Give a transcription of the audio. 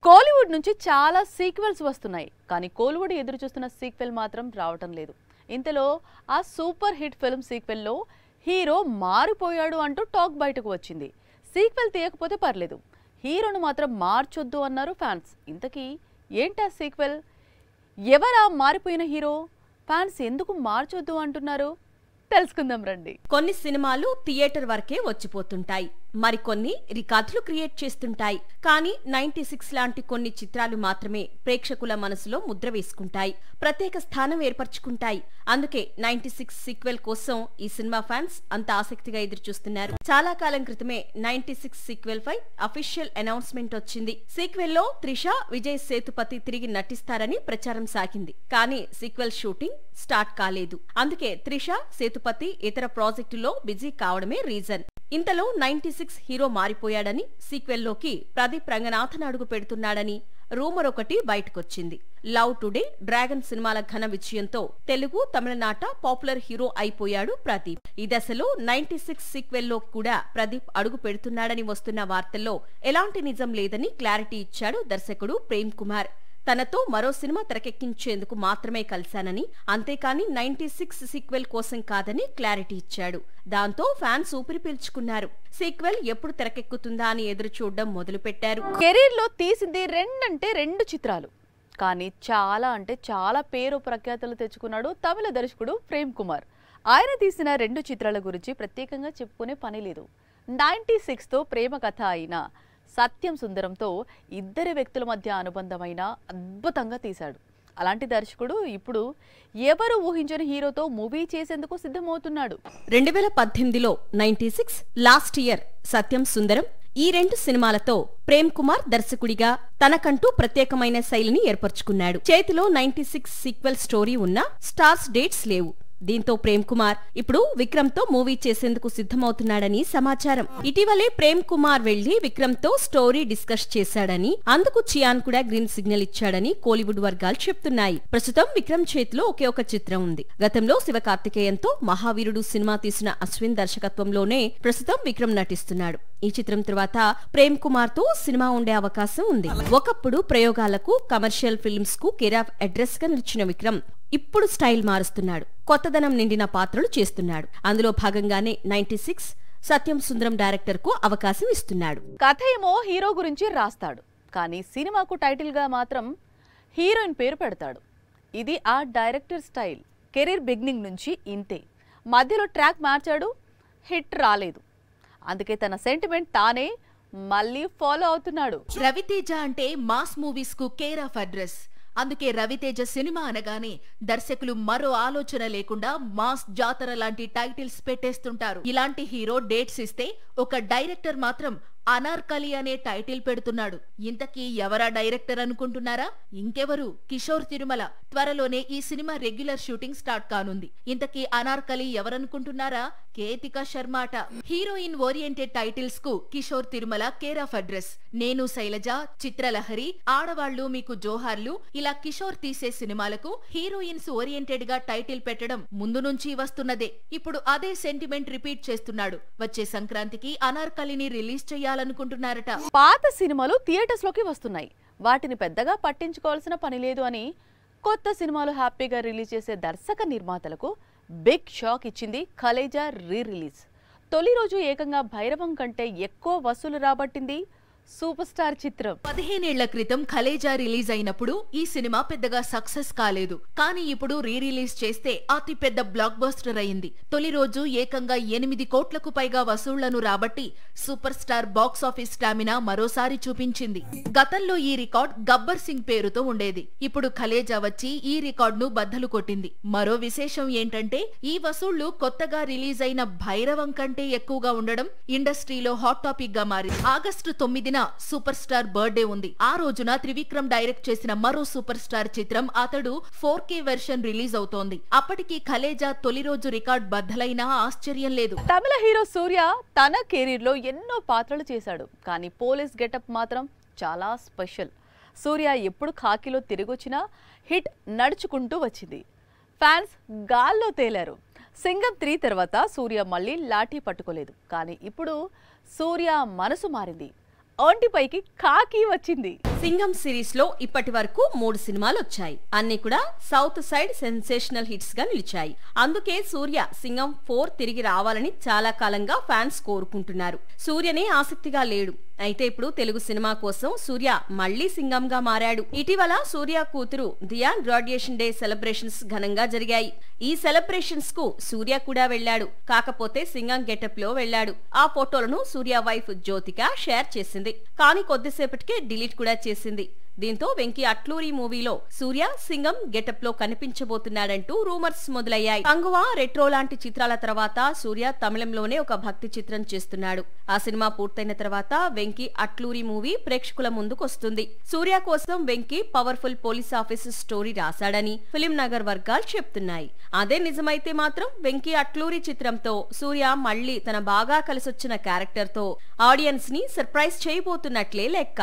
కోలీవుడ్ నుంచి చాలా సీక్వెల్స్ వస్తున్నాయి, కానీ కోలీవుడ్ ఎదురు చూస్తున్న సీక్వెల్ మాత్రం రావటం లేదు. ఇంతలో ఆ సూపర్ హిట్ ఫిల్మ్ సీక్వెల్లో హీరో మారిపోయాడు అంటూ టాక్ బయటకు వచ్చింది. సీక్వెల్ తీయకపోతే పర్లేదు, హీరోను మాత్రం మార్చొద్దు అన్నారు ఫ్యాన్స్. ఇంతకీ ఏంటా సీక్వెల్? ఎవరా మారిపోయిన హీరో? ఫ్యాన్స్ ఎందుకు మార్చొద్దు అంటున్నారు? తెలుసుకుందాం రండి. కొన్ని సినిమాలు థియేటర్ వరకే వచ్చిపోతుంటాయి, మరికొన్ని రికార్డులు క్రియేట్ చేస్తుంటాయి. కానీ 96 లాంటి కొన్ని చిత్రాలు మాత్రమే ప్రేక్షకుల మనసులో ముద్ర వేసుకుంటాయి, ప్రత్యేక స్థానం ఏర్పరచుకుంటాయి. అందుకే 96 సీక్వెల్ కోసం ఈ సినిమా ఫ్యాన్స్ అంత ఆసక్తిగా ఎదురుచూస్తున్నారు. చాలా కాలం క్రితమే 96 సీక్వెల్ పై అఫీషియల్ అనౌన్స్మెంట్ వచ్చింది. సీక్వెల్ లో త్రిష, విజయ్ సేతుపతి తిరిగి నటిస్తారని ప్రచారం సాగింది. కానీ సీక్వెల్ షూటింగ్ స్టార్ట్ కాలేదు. అందుకే త్రిష, సేతుపతి ఇతర ప్రాజెక్టులో బిజీ కావడమే రీజన్. ఇంతలో 96 హీరో మారిపోయాడని, సీక్వెల్లోకి ప్రదీప్ రంగనాథన్ అడుగు పెడుతున్నాడని రూమర్ ఒకటి బయటకొచ్చింది. లవ్ టుడే, డ్రాగన్ సినిమాల ఘన విజయంతో తెలుగు, తమిళనాట పాపులర్ హీరో అయిపోయాడు ప్రదీప్. ఈ దశలో 96 సీక్వెల్లో కూడా ప్రదీప్ అడుగు పెడుతున్నాడని వస్తున్న వార్తల్లో ఎలాంటి నిజం లేదని క్లారిటీ ఇచ్చాడు దర్శకుడు ప్రేమ్ కుమార్. తనతో మరో సినిమా తెరకెక్కించేందుకు మాత్రమే కలిశానని, అంతేకాని 96 సీక్వెల్ కోసం కాదని క్లారిటీ ఇచ్చాడు. దాంతో ఫ్యాన్స్ ఊపిరి పీల్చుకున్నారు. సీక్వెల్ ఎప్పుడు తెరకెక్కుతుందా అని ఎదురు చూడడం మొదలుపెట్టారు. కెరీర్ లో తీసింది రెండు చిత్రాలు, కానీ చాలా పేరు ప్రఖ్యాతులు తెచ్చుకున్నాడు తమిళ దర్శకుడు ప్రేమ్ కుమార్. ఆయన తీసిన 2 చిత్రాల గురించి ప్రత్యేకంగా చెప్పుకునే పని లేదు. 96 తో ప్రేమ కథ అయిన సత్యం సుందరంతో ఇద్దరి వ్యక్తుల మధ్య అనుబంధమైన అద్భుతంగా తీశాడు. అలాంటి దర్శకుడు ఇప్పుడు ఎవరు ఊహించని హీరోతో మూవీ చేసేందుకు సిద్ధమవుతున్నాడు. 2018లో 96, లాస్ట్ ఇయర్ సత్యం సుందరం, ఈ 2 సినిమాలతో ప్రేమ్ కుమార్ దర్శకుడిగా తనకంటూ ప్రత్యేకమైన శైలిని ఏర్పరచుకున్నాడు. చేతిలో 96 సీక్వెల్ స్టోరీ ఉన్నా స్టార్స్ డేట్స్ లేవు. దీంతో ప్రేమ్ కుమార్ ఇప్పుడు విక్రమ్ తో మూవీ చేసేందుకు సిద్ధమవుతున్నాడని సమాచారం. ఇటీవలే ప్రేమ్ కుమార్ వెళ్లి విక్రమ్ తో స్టోరీ డిస్కస్ చేశాడని, అందుకు చియాన్ కూడా గ్రీన్ సిగ్నల్ ఇచ్చాడని కోలీవుడ్ వర్గాలు చెప్తున్నాయి. ప్రస్తుతం విక్రమ్ చేతిలో ఒకే ఒక చిత్రం ఉంది. గతంలో శివకార్తికేయన్తో మహావీరుడు సినిమా తీసిన అశ్విన్ దర్శకత్వంలోనే ప్రస్తుతం విక్రమ్ నటిస్తున్నాడు. ఈ చిత్రం తర్వాత ప్రేమ్ కుమార్ తో సినిమా ఉండే అవకాశం ఉంది. ఒకప్పుడు ప్రయోగాలకు, కమర్షియల్ ఫిల్మ్స్ కు కేర్ ఆఫ్ అడ్రస్ గా నిలిచిన విక్రమ్ ఇప్పుడు స్టైల్ మారుస్తున్నాడు, కొత్తదనం నిండిన పాత్రలు చేస్తున్నాడు. అందులో భాగంగానే 96 సత్యం సుందరం డైరెక్టర్ కు అవకాశం ఇస్తున్నాడు. కథ ఏమో హీరో గురించి రాస్తాడు, కానీ సినిమాకు టైటిల్ గా మాత్రం హీరోయిన్ పేరు పెడతాడు. ఇది ఆ డైరెక్టర్ స్టైల్. కెరీర్ బిగినింగ్ నుంచి ఇంతే. మధ్యలో ట్రాక్ మార్చాడు, హిట్ రాలేదు. అందుకే తన సెంటిమెంట్ తానే మళ్ళీ ఫాలో అవుతున్నాడు. రవితేజ అంటే మాస్ మూవీస్ కు కేర్ ఆఫ్ అడ్రస్. అందుకే రవితేజ సినిమా అనగానే దర్శకులు మరో ఆలోచన లేకుండా మాస్, జాతర లాంటి టైటిల్స్ పెట్టేస్తుంటారు. ఇలాంటి హీరో డేట్స్ ఇస్తే ఒక డైరెక్టర్ మాత్రం అనార్కలి అనే టైటిల్ పెడుతున్నాడు. ఇంతకీ ఎవరా డైరెక్టర్ అనుకుంటున్నారా? ఇంకెవరు, కిషోర్ తిరుమల. త్వరలోనే ఈ సినిమా రెగ్యులర్ షూటింగ్ స్టార్ట్ కానుంది. ఇంతకీ అనార్కలి ఎవరనుకుంటున్నారా? కేతికా శర్మాట. హీరోయిన్ ఓరియంటెడ్ టైటిల్స్ కు Kishore Tirumala care of address. Nenu Sailaja, Chitralahari, ఆడవాళ్లు మీకు జోహార్లు, ఇలా కిషోర్ తీసే సినిమాలకు హీరోయిన్స్ ఓరియంటెడ్ గా టైటిల్ పెట్టడం ముందు నుంచి వస్తున్నదే. ఇప్పుడు అదే సెంటిమెంట్ రిపీట్ చేస్తున్నాడు. వచ్చే సంక్రాంతికి అనార్కలిని రిలీజ్ చేయాలనుకుంటున్నారట. పాత సినిమాలు థియేటర్స్ లోకి వస్తున్నాయి, వాటిని పెద్దగా పట్టించుకోవాల్సిన పని లేదు అని కొత్త సినిమాలు హ్యాపీగా రిలీజ్ చేసే దర్శక నిర్మాతలకు బిగ్ షాక్ ఇచ్చింది కలేజా రిలీజ్. తొలి రోజు ఏకంగా భైరవం కంటే ఎక్కువ వసూలు రాబట్టింది సూపర్ స్టార్ చిత్రం. 15 ఏళ్ల క్రితం కలేజా రిలీజ్ అయినప్పుడు ఈ సినిమా పెద్దగా సక్సెస్ కాలేదు. కానీ ఇప్పుడు రిలీజ్ చేస్తే అతి పెద్ద బ్లాక్ బస్టర్ అయింది. తొలి రోజు ఏకంగా 8 కోట్లకు పైగా వసూళ్లను రాబట్టి super star box office stamina మరోసారి చూపించింది. గతంలో ఈ రికార్డ్ గబ్బర్ సింగ్ పేరుతో ఉండేది. ఇప్పుడు కలేజా వచ్చి ఈ రికార్డును బద్దలు కొట్టింది. మరో విశేషం ఏంటంటే ఈ వసూళ్లు కొత్తగా రిలీజ్ అయిన భైరవం కంటే ఎక్కువగా ఉండడం ఇండస్ట్రీలో హాట్ టాపిక్ గా మారింది. ఆగస్టు 9 సూపర్ స్టార్ బర్త్డే ఉంది. ఆ రోజున త్రివిక్రమ్ డైరెక్ట్ చేసిన మరో సూపర్ స్టార్ చిత్రం అతడు 4K వెర్షన్ రిలీజ్ అవుతోంది. అప్పటికి కలేజా తొలి రోజు రికార్డ్ బద్దలైనా ఆశ్చర్యం లేదు. తమిళ హీరో సూర్య తన కెరీర్ లో ఎన్నో పాత్రలు చేశాడు, కానీ పోలీస్ గెటప్ మాత్రం చాలా స్పెషల్. సూర్య ఎప్పుడు ఖాకీలో తిరిగొచ్చినా హిట్ నడుచుకుంటూ వచ్చింది. ఫ్యాన్స్ గాల్లో తేలారు. సింగం 3 తర్వాత సూర్య మళ్ళీ లాఠీ పట్టుకోలేదు, కానీ ఇప్పుడు సూర్య మనసు మారింది. ఒంటిపైకి కాకి వచ్చింది. సింగం సిరీస్ లో ఇప్పటి వరకు 3 సినిమాలు వచ్చాయి. అన్ని కూడా సౌత్ సైడ్ సెన్సేషనల్ హిట్స్ గా నిలిచాయి. అందుకే సూర్య సింగం 4 తిరిగి రావాలని చాలా కాలంగా ఫ్యాన్స్ కోరుకుంటున్నారు. సూర్యనే ఆసక్తిగా లేడు. అయితే ఇప్పుడు తెలుగు సినిమా కోసం సూర్య మళ్లీ సింగంగా మారాడు. ఇటీవల సూర్య కూతురు దియాన్ గ్రాడ్యుయేషన్ డే సెలబ్రేషన్స్ ఘనంగా జరిగాయి. ఈ సెలబ్రేషన్స్ కు సూర్య కూడా వెళ్లాడు. కాకపోతే సింగం గెటప్ లో వెళ్లాడు. ఆ ఫోటోలను సూర్య వైఫ్ జ్యోతిక షేర్ చేసింది. కానీ కొద్దిసేపటికే డిలీట్ కూడా చేసింది. దీంతో వెంకీ అట్లూరి మూవీలో సూర్య సింగం గెటప్ లో కనిపించబోతున్నాడంటూ రూమర్స్ మొదలయ్యాయి. కంగువా, రెట్రో లాంటి చిత్రాల తర్వాత సూర్య తమిళంలోనే ఒక భక్తి చిత్రం చేస్తున్నాడు. ఆ సినిమా పూర్తయిన తర్వాత వెంకీ అట్లూరి మూవీ ప్రేక్షకుల ముందుకొస్తుంది. సూర్య కోసం Venky powerful police officer story రాశాడని ఫిలిం నగర్ వర్గాలు చెప్తున్నాయి. అదే నిజమైతే మాత్రం వెంకీ అట్లూరి చిత్రంతో సూర్య మళ్లీ తన బాగా కలిసొచ్చిన క్యారెక్టర్ తో ఆడియన్స్ ని సర్ప్రైజ్ చేయబోతున్నట్లే లెక్క.